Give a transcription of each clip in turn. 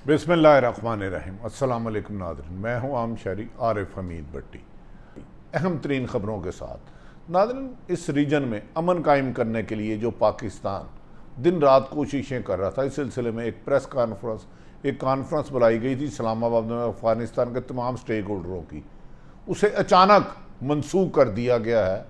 बिस्मिल्लाहिर्रहमानिर्रहीम। अस्सलाम वालेकुम नाज़रीन, मैं हूँ आम शहरी आरिफ हमीद भट्टी। अहम तरीन ख़बरों के साथ नाज़रीन, इस रीजन में अमन कायम करने के लिए जो पाकिस्तान दिन रात कोशिशें कर रहा था, इस सिलसिले में एक कॉन्फ्रेंस बुलाई गई थी इस्लामाबाद में अफ़गानिस्तान के तमाम स्टेक होल्डरों की। उसे अचानक मनसूख कर दिया गया है।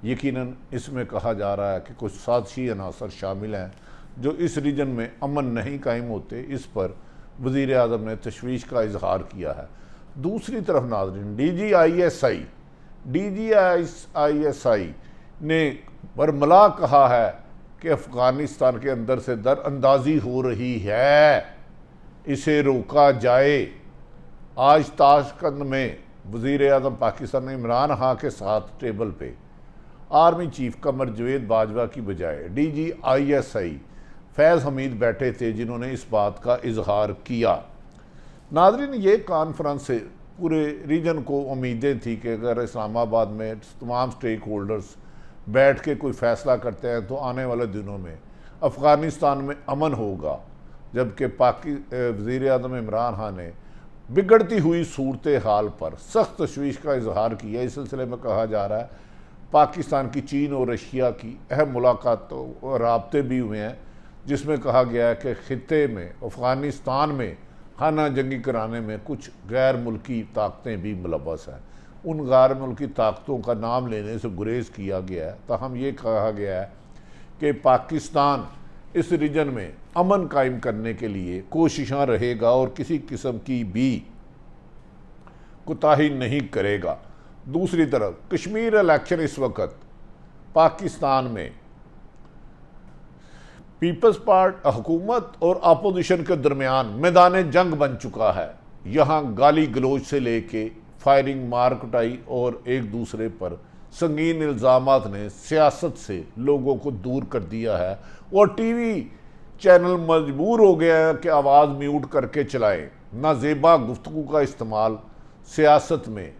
यकीनन इसमें कहा जा रहा है कि कुछ साजिशी अनासर शामिल हैं जो इस रीजन में अमन नहीं कायम होते, इस पर वज़ीर आज़म ने तशवीश का इजहार किया है। दूसरी तरफ नाज़रीन, DGISI ने बरमला कहा है कि अफ़गानिस्तान के अंदर से दरअंदाजी हो रही है, इसे रोका जाए। आज ताशकंद में वज़ीर आज़म पाकिस्तान ने इमरान खान के साथ टेबल पे आर्मी चीफ कमर जवेद बाजवा की बजाय DGISI फैज़ हमीद बैठे थे, जिन्होंने इस बात का इजहार किया। नाज़रीन, ये कॉन्फ्रेंस से पूरे रीजन को उम्मीदें थी कि अगर इस्लामाबाद में तमाम स्टेक होल्डर्स बैठ के कोई फ़ैसला करते हैं तो आने वाले दिनों में अफ़गानिस्तान में अमन होगा। जबकि वज़ीर आज़म इमरान खान ने बिगड़ती हुई सूरत हाल पर सख्त तशवीश का इजहार किया। इस सिलसिले में कहा जा रहा है पाकिस्तान की चीन और रशिया की अहम मुलाकातों और राब्ते भी हुए हैं, जिसमें कहा गया है कि ख़ित्ते में अफ़गानिस्तान में खाना जंगी कराने में कुछ गैर मुल्की ताकतें भी मुलव्वस हैं। उन गैर मुल्की ताकतों का नाम लेने से गुरेज किया गया है। ताहम ये कहा गया है कि पाकिस्तान इस रीजन में अमन कायम करने के लिए कोशिशां रहेगा और किसी किस्म की भी कोताही नहीं करेगा। दूसरी तरफ कश्मीर इलेक्शन इस वक्त पाकिस्तान में पीपल्स पार्टी हुकूमत और अपोजिशन के दरमियान मैदान जंग बन चुका है। यहाँ गाली गलोच से लेके फायरिंग, मार कुटाई और एक दूसरे पर संगीन इल्ज़ामात ने सियासत से लोगों को दूर कर दिया है और टीवी चैनल मजबूर हो गया है कि आवाज़ म्यूट करके चलाएं। नाजेबा गुफ्तगू का इस्तेमाल सियासत में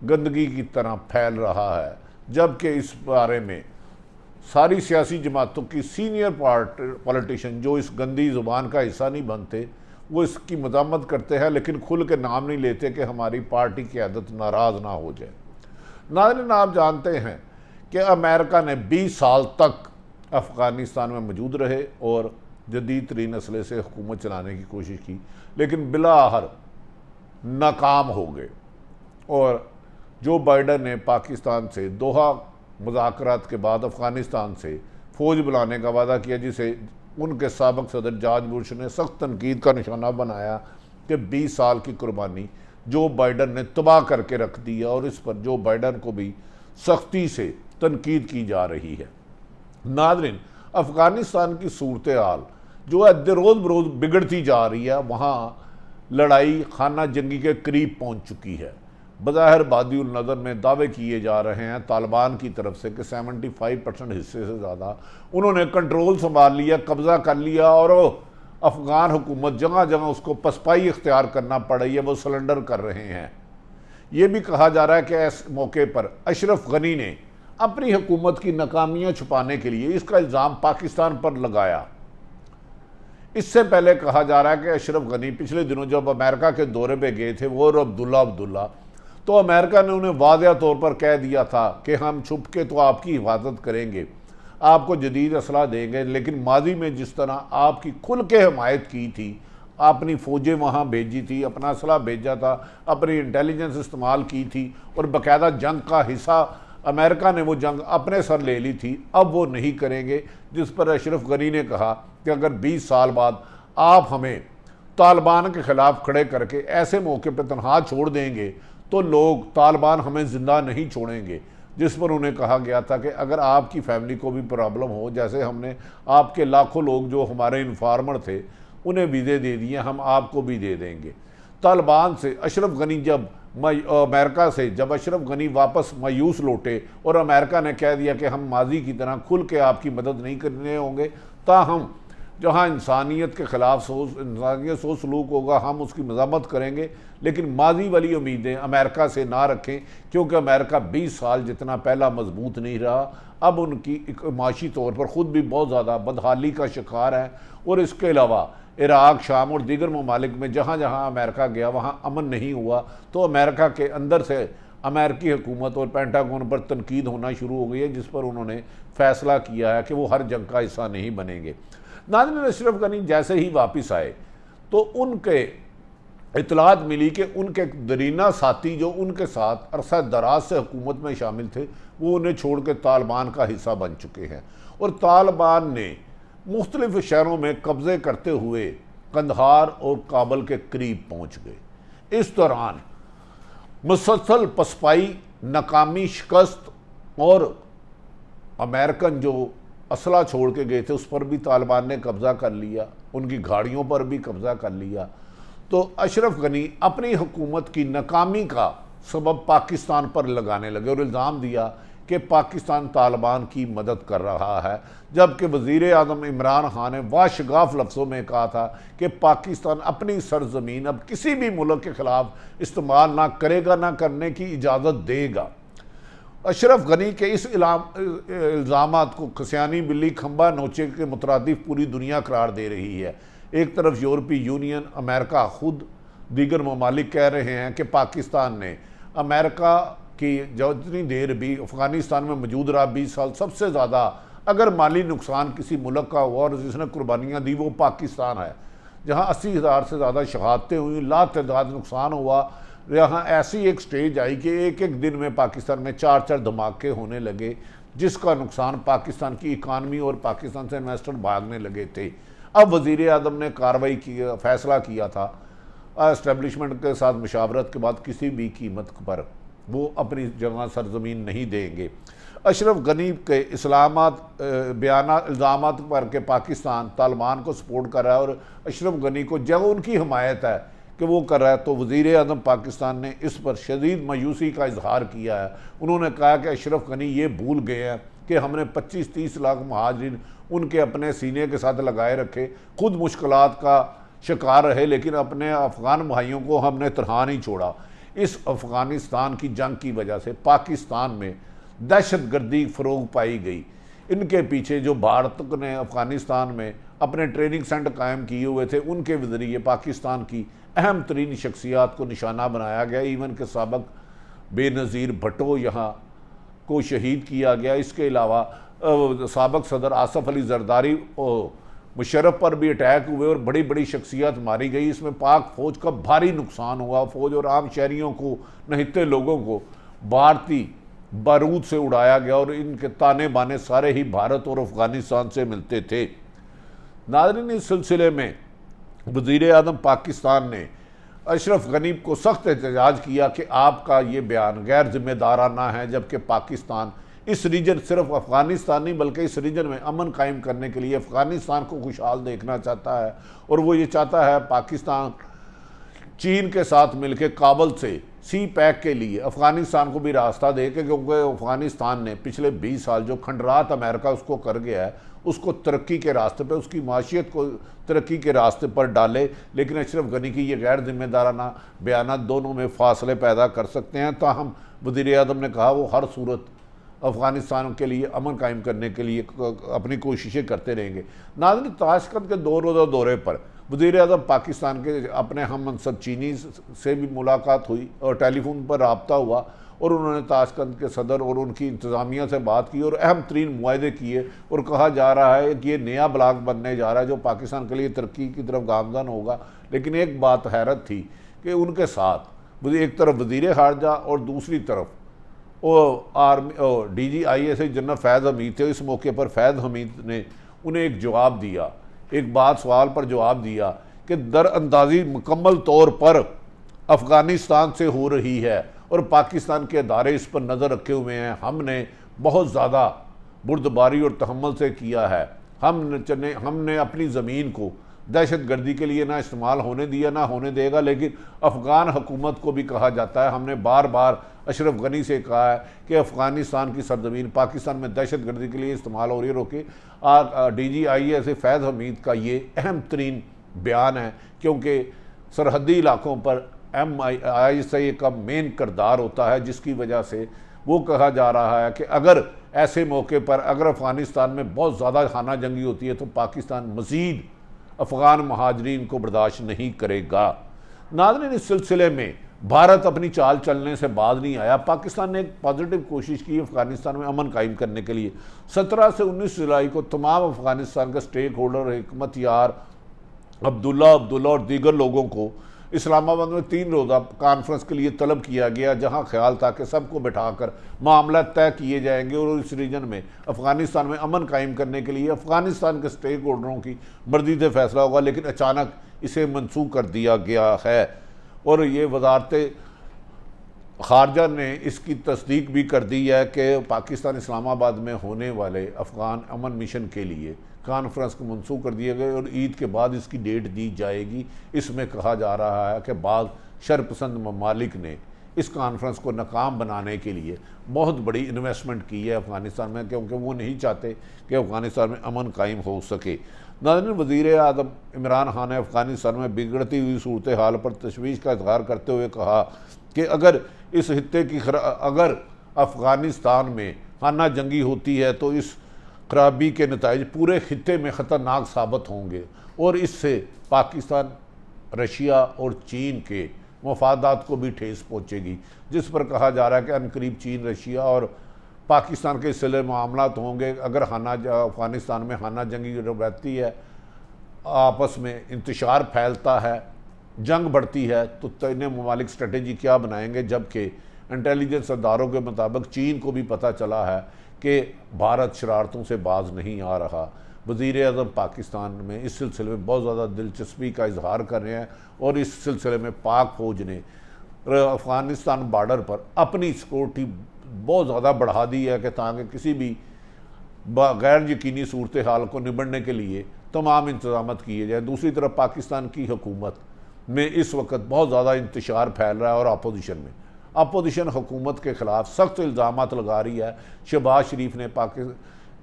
गंदगी की तरह फैल रहा है, जबकि इस बारे में सारी सियासी जमातों की सीनियर पॉलिटिशियन जो इस गंदी ज़ुबान का हिस्सा नहीं बनते, वो इसकी मज़म्मत करते हैं लेकिन खुल के नाम नहीं लेते कि हमारी पार्टी की आदत नाराज़ ना हो जाए। नाज़रीन, आप जानते हैं कि अमेरिका ने 20 साल तक अफ़गानिस्तान में मौजूद रहे और जदीद तरीन असले से हुकूमत चलाने की कोशिश की, लेकिन बिलाआखिर नाकाम हो गए और जो बाइडन ने पाकिस्तान से दोहा मुज़ाकरात के बाद अफ़गानिस्तान से फ़ौज बुलाने का वादा किया, जिसे उनके साबिक़ सदर जॉर्ज बुश ने सख्त तनकीद का निशाना बनाया कि 20 साल की कुर्बानी जो बाइडन ने तबाह करके रख दी है और इस पर जो बाइडन को भी सख्ती से तनकीद की जा रही है। नाज़रीन, अफ़गानिस्तान की सूरत हाल जो है रोज़ बरोज़ बिगड़ती जा रही है। वहाँ लड़ाई खाना जंगी के करीब पहुँच चुकी है। बज़ाहिर बादिउल नज़र में दावे किए जा रहे हैं तालिबान की तरफ से कि 75% हिस्से से ज़्यादा उन्होंने कंट्रोल संभाल लिया, कब्ज़ा कर लिया और अफ़गान हुकूमत जगह जगह उसको पसपाई इख्तियार करना पड़ रही है, वो सरेंडर कर रहे हैं। ये भी कहा जा रहा है कि इस मौके पर अशरफ गनी ने अपनी हुकूमत की नाकामियाँ छुपाने के लिए इसका इल्ज़ाम पाकिस्तान पर लगाया। इससे पहले कहा जा रहा है कि अशरफ गनी पिछले दिनों जब अमेरिका के दौरे पर गए थे, वो और अब्दुल्ला, तो अमेरिका ने उन्हें वाज़ेह तौर पर कह दिया था कि हम छुप के तो आपकी हिफाजत करेंगे, आपको जदीद असला देंगे, लेकिन माजी में जिस तरह आपकी खुल के हमायत की थी, आपने फ़ौजें वहाँ भेजी थी, अपना असला भेजा था, अपनी इंटेलिजेंस इस्तेमाल की थी और बाकायदा जंग का हिस्सा अमेरिका ने वो जंग अपने सर ले ली थी, अब वो नहीं करेंगे। जिस पर अशरफ गनी ने कहा कि अगर 20 साल बाद आप हमें तालिबान के ख़िलाफ़ खड़े करके ऐसे मौके पर तनहा छोड़ देंगे तो लोग तालिबान हमें ज़िंदा नहीं छोड़ेंगे। जिस पर उन्हें कहा गया था कि अगर आपकी फैमिली को भी प्रॉब्लम हो, जैसे हमने आपके लाखों लोग जो हमारे इन्फॉर्मर थे उन्हें वीज़े दे दिए, हम आपको भी दे देंगे। तालिबान से अशरफ गनी जब अशरफ गनी वापस मायूस लौटे और अमेरिका ने कह दिया कि हम माजी की तरह खुल के आपकी मदद नहीं करने होंगे, ताहम जहाँ इंसानियत के ख़िलाफ़ इंसानियत सलूक होगा हम उसकी मज़म्मत करेंगे, लेकिन माजी वाली उम्मीदें अमेरिका से ना रखें, क्योंकि अमेरिका 20 साल जितना पहला मजबूत नहीं रहा, अब उनकी माशी तौर पर ख़ुद भी बहुत ज़्यादा बदहाली का शिकार है। और इसके अलावा इराक़, शाम और दीगर ममालिक में जहाँ जहाँ अमेरिका गया वहाँ अमन नहीं हुआ, तो अमेरिका के अंदर से अमेरिकी हुकूमत और पेंटागन पर तनकीद होना शुरू हो गई है, जिस पर उन्होंने फ़ैसला किया है कि वो हर जंग का हिस्सा नहीं बनेंगे। नाज़रीन, अशरफ गनी जैसे ही वापस आए तो उनके इतलात मिली कि उनके दरीना साथी जो उनके साथ अरसा दराज से हुकूमत में शामिल थे, वो उन्हें छोड़ के तालिबान का हिस्सा बन चुके हैं और तालिबान ने मुख्तलिफ शहरों में कब्ज़े करते हुए कंदहार और काबल के करीब पहुँच गए। इस दौरान मुसलसल पसपाई, नाकामी, शिकस्त और अमेरिकन जो असला छोड़ के गए थे उस पर भी तालिबान ने कब्ज़ा कर लिया, उनकी गाड़ियों पर भी कब्ज़ा कर लिया। तो अशरफ गनी अपनी हुकूमत की नाकामी का सबब पाकिस्तान पर लगाने लगे और इल्ज़ाम दिया कि पाकिस्तान तालिबान की मदद कर रहा है, जबकि वज़ीर आज़म इमरान खान ने वाशगाफ लफ्ज़ों में कहा था कि पाकिस्तान अपनी सरजमीन अब किसी भी मुल्क के ख़िलाफ़ इस्तेमाल ना करेगा, ना करने की इजाज़त देगा। अशरफ गनी के इस इल्ज़ामात को खसियानी बिल्ली खंबा नोचे के मुतरादिफ पूरी दुनिया करार दे रही है। एक तरफ यूरोपीय यूनियन, अमेरिका, खुद दीगर ममालिक कह रहे हैं कि पाकिस्तान ने अमेरिका की जितनी देर भी अफ़गानिस्तान में मौजूद रहा 20 साल, सबसे ज़्यादा अगर माली नुकसान किसी मुल्क का हुआ और जिसने कुर्बानियाँ दी वो पाकिस्तान है, जहाँ 80,000 से ज़्यादा शहादतें हुई, लातादाद नुकसान हुआ। यहाँ ऐसी एक स्टेज आई कि एक एक दिन में पाकिस्तान में 4-4 धमाके होने लगे, जिसका नुकसान पाकिस्तान की इकानमी और पाकिस्तान से इन्वेस्टर भागने लगे थे। अब वज़ीर आज़म ने कार्रवाई की, फ़ैसला किया था एस्टेब्लिशमेंट के साथ मुशावरत के बाद किसी भी कीमत पर वो अपनी जगह सरजमीन नहीं देंगे। अशरफ गनी के इल्ज़ामात पर के पाकिस्तान तालिबान को सपोर्ट कर रहा है और अशरफ गनी को जब उनकी हमायत है कि वो कर रहा है, तो वज़ीर आज़म पाकिस्तान ने इस पर शदीद मायूसी का इजहार किया है। उन्होंने कहा कि अशरफ गनी ये भूल गए हैं कि हमने 25-30 लाख महाजरीन उनके अपने सीने के साथ लगाए रखे, खुद मुश्किलात का शिकार रहे, लेकिन अपने अफ़गान भाइयों को हमने तरह नहीं छोड़ा। इस अफ़गानिस्तान की जंग की वजह से पाकिस्तान में दहशतगर्दी फ़रोग पाई गई। इनके पीछे जो भारत ने अफ़गानिस्तान में अपने ट्रेनिंग सेंटर कायम किए हुए थे, उनके ज़रिए पाकिस्तान की अहम तरीन शख्सियात को निशाना बनाया गया। इवन के साबिक बेनज़ीर भट्टो यहाँ को शहीद किया गया। इसके अलावा साबिक सदर आसफ अली जरदारी और मुशर्रफ पर भी अटैक हुए और बड़ी बड़ी शख्सियत मारी गई। इसमें पाक फ़ौज का भारी नुकसान हुआ। फ़ौज और आम शहरियों को, नहिते लोगों को भारतीय बारूद से उड़ाया गया और इनके ताने बाने सारे ही भारत और अफ़गानिस्तान से मिलते थे। नाज़रीन, इस सिलसिले में वज़ीर आज़म पाकिस्तान ने अशरफ गनी को सख्त एहतजाज किया कि आपका ये बयान गैर जिम्मेदाराना है, जबकि पाकिस्तान इस रीजन, सिर्फ अफ़गानिस्तान नहीं बल्कि इस रीजन में अमन कायम करने के लिए अफ़गानिस्तान को खुशहाल देखना चाहता है। और वो ये चाहता है पाकिस्तान चीन के साथ मिलकर काबल से सी पैक के लिए अफ़गानिस्तान को भी रास्ता दे के, क्योंकि अफ़गानिस्तान ने पिछले 20 साल जो खंडरात अमेरिका उसको कर गया है, उसको तरक्की के रास्ते पे, उसकी माशियत को तरक्की के रास्ते पर डाले। लेकिन अशरफ गनी की ये गैर जिम्मेदाराना बयान दोनों में फासले पैदा कर सकते हैं। ताहम वज़ीर आज़म ने कहा वो हर सूरत अफ़गानिस्तान के लिए अमन कायम करने के लिए अपनी कोशिशें करते रहेंगे। नाज़रीन, ताशकंद के 2 रोज़ा दौरे पर वज़ीर आज़म पाकिस्तान के अपने हम मनसब चीनी से भी मुलाकात हुई और टेलीफोन पर रब्ता हुआ और उन्होंने ताशकंद के सदर और उनकी इंतज़ामिया से बात की और अहम तरीन मुआहदे किए। और कहा जा रहा है कि ये नया ब्लॉक बनने जा रहा है जो पाकिस्तान के लिए तरक्की की तरफ गामज़न होगा। लेकिन एक बात हैरत थी कि उनके साथ एक तरफ वज़ीर ख़ारजा और दूसरी तरफ आर्मी DGIS जनरल फैज़ हमीद थे। इस मौके पर फैज़ हमीद ने उन्हें एक जवाब दिया, एक बात सवाल पर जवाब दिया कि दरअंदाज़ी मुकम्मल तौर पर अफ़गानिस्तान से हो रही है और पाकिस्तान के अदारे इस पर नज़र रखे हुए हैं। हमने बहुत ज़्यादा बुर्दबारी और तहम्मुल से किया है। हमने अपनी ज़मीन को दहशत गर्दी के लिए ना इस्तेमाल होने दिया ना होने देगा। लेकिन अफ़गान हुकूमत को भी कहा जाता है, हमने बार बार अशरफ गनी से कहा है कि अफ़गानिस्तान की सरजमीन पाकिस्तान में दहशत गर्दी के लिए इस्तेमाल हो रही है, रोके। DGIS फैज़ हमीद का ये अहम तरीन बयान है, क्योंकि सरहदी इलाकों पर MISI का मेन किरदार होता है, जिसकी वजह से वो कहा जा रहा है कि अगर ऐसे मौके पर अगर अफ़गानिस्तान में बहुत ज़्यादा खाना जंगी होती है तो पाकिस्तान मज़ीद अफ़गान महाजरीन को बर्दाश्त नहीं करेगा। नाज़रीन, इस सिलसिले में भारत अपनी चाल चलने से बाज नहीं आया। पाकिस्तान ने एक पॉजिटिव कोशिश की अफ़गानिस्तान में अमन कायम करने के लिए। 17 से 19 जुलाई को तमाम अफ़गानिस्तान के स्टेक होल्डर, हिकमत यार, अब्दुल्ला और दीगर लोगों को इस्लामाबाद में 3 रोज़ा कॉन्फ्रेंस के लिए तलब किया गया, जहां ख्याल था कि सबको बैठाकर मामला तय किए जाएंगे और इस रीजन में अफ़गानिस्तान में अमन कायम करने के लिए अफ़गानिस्तान के स्टेक होल्डरों की मर्जी से फैसला होगा। लेकिन अचानक इसे मनसूख कर दिया गया है और ये वजारत खारजा ने इसकी तस्दीक भी कर दी है कि पाकिस्तान इस्लामाबाद में होने वाले अफ़गान अमन मिशन के लिए कॉन्फ्रेंस को मनसूख कर दिया गया और ईद के बाद इसकी डेट दी जाएगी। इसमें कहा जा रहा है कि बाद शरपसंद ममालिक ने इस कॉन्फ्रेंस को नाकाम बनाने के लिए बहुत बड़ी इन्वेस्टमेंट की है अफ़गानिस्तान में, क्योंकि वो नहीं चाहते कि अफ़गानिस्तान में अमन कायम हो सके। नाज़रीन, वज़ीर आज़म इमरान खान ने अफ़गानिस्तान में बिगड़ती हुई सूरत हाल पर तशवीश का इज़हार करते हुए कहा कि अगर इस खित्ते की अगर अफ़गानिस्तान में खाना जंगी होती है तो इस खराबी के नताइज पूरे खित्ते में ख़तरनाक साबित होंगे और इससे पाकिस्तान, रशिया और चीन के मफादात को भी ठेस पहुँचेगी। जिस पर कहा जा रहा है कि अनकरीब चीन, रशिया और पाकिस्तान के सिले मामलात होंगे। अगर अफ़गानिस्तान में खाना जंगी रहती है, आपस में इंतशार फैलता है, जंग बढ़ती है, तो तीनों ममालिक स्ट्रेटेजी क्या बनाएंगे। जबकि इंटेलिजेंस अदारों के मुताबिक चीन को भी पता चला है कि भारत शरारतों से बाज नहीं आ रहा। वज़ीर आज़म पाकिस्तान में इस सिलसिले में बहुत ज़्यादा दिलचस्पी का इजहार कर रहे हैं और इस सिलसिले में पाक फ़ौज ने अफ़गानिस्तान बॉर्डर पर अपनी सिक्योरिटी बहुत ज़्यादा बढ़ा दी है कि ताकि किसी भी गैर यकीनी सूरत हाल को निबड़ने के लिए तमाम इंतजाम किए जाए। दूसरी तरफ पाकिस्तान की हुकूमत में इस वक्त बहुत ज़्यादा इंतशार फैल रहा है और अपोजिशन हुकूमत के ख़िलाफ़ सख्त इल्ज़ामात लगा रही है। शहबाज शरीफ ने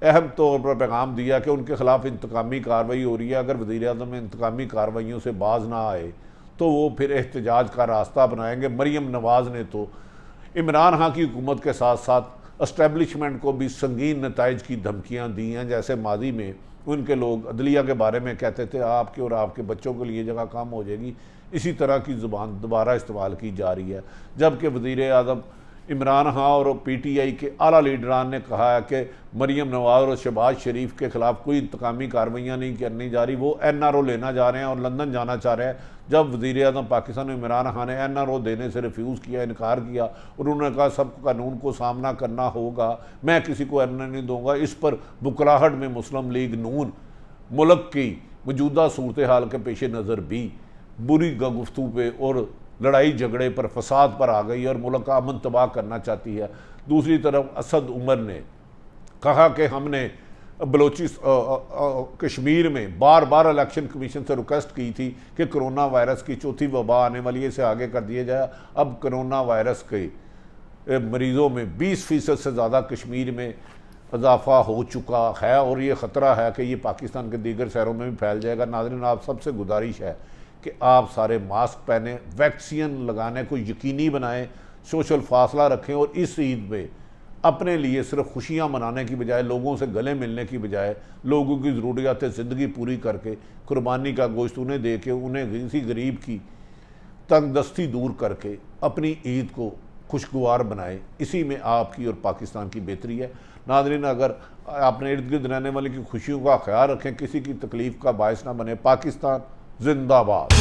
अहम तौर पर पैगाम दिया कि उनके ख़िलाफ़ इंतकामी कार्रवाई हो रही है। अगर वज़ीर आज़म इंतकामी कार्रवाइयों से बाज ना आए तो वो फिर एहतजाज का रास्ता अपनाएंगे। मरीम नवाज़ ने तो इमरान खान की हुकूमत के साथ साथ इस्टेबलिशमेंट को भी संगीन नताइज की धमकियाँ दी हैं। जैसे माजी में उनके लोग अदलिया के बारे में कहते थे आपके और आपके बच्चों के लिए जगह कम हो जाएगी, इसी तरह की ज़ुबान दोबारा इस्तेमाल की जा रही है। जबकि वज़ीर आज़म इमरान खान और PTI के आला लीडरान ने कहा है कि मरीम नवाज़ और शहबाज शरीफ के ख़िलाफ़ कोई इंतकामी कार्रवाइयाँ नहीं करनी जा रही, वो NRO लेना जा रहे हैं और लंदन जाना चाह रहे हैं। जब वज़ीर आज़म पाकिस्तान में इमरान खान ने NRO देने से रिफ्यूज़ किया, इनकार किया और उन्होंने कहा सबको कानून को सामना करना होगा, मैं किसी को NRO नहीं दूँगा। इस पर बुकराहट में मुस्लिम लीग नून मुल्क की मौजूदा सूरत हाल के पेश नज़र भी बुरी गुफ्तगू पे और लड़ाई झगड़े पर, फसाद पर आ गई और मुल्क का अमन तबाह करना चाहती है। दूसरी तरफ असद उमर ने कहा कि हमने कश्मीर में बार बार इलेक्शन कमीशन से रिक्वेस्ट की थी कि कोरोना वायरस की चौथी वबा आने वाली है, इसे आगे कर दिया जाए। अब कोरोना वायरस के मरीज़ों में 20% से ज़्यादा कश्मीर में इजाफा हो चुका है और ये ख़तरा है कि ये पाकिस्तान के दीगर शहरों में भी फैल जाएगा। नाज़रीन, आप सबसे गुजारिश है कि आप सारे मास्क पहने, वैक्सीन लगाने को यकीनी बनाएं, सोशल फासला रखें और इस ईद में अपने लिए सिर्फ खुशियां मनाने की बजाय, लोगों से गले मिलने की बजाय, लोगों की ज़रूरियात ज़िंदगी पूरी करके कुर्बानी का गोश्त उन्हें दे के उन्हें किसी गरीब की तंगदस्ती दूर करके अपनी ईद को खुशगवार बनाएं। इसी में आपकी और पाकिस्तान की बेहतरी है। नाज़रीन, अगर अपने इर्द गिर्द रहने वाले की खुशियों का ख्याल रखें, किसी की तकलीफ़ का बायस ना बने। पाकिस्तान जिंदाबाद।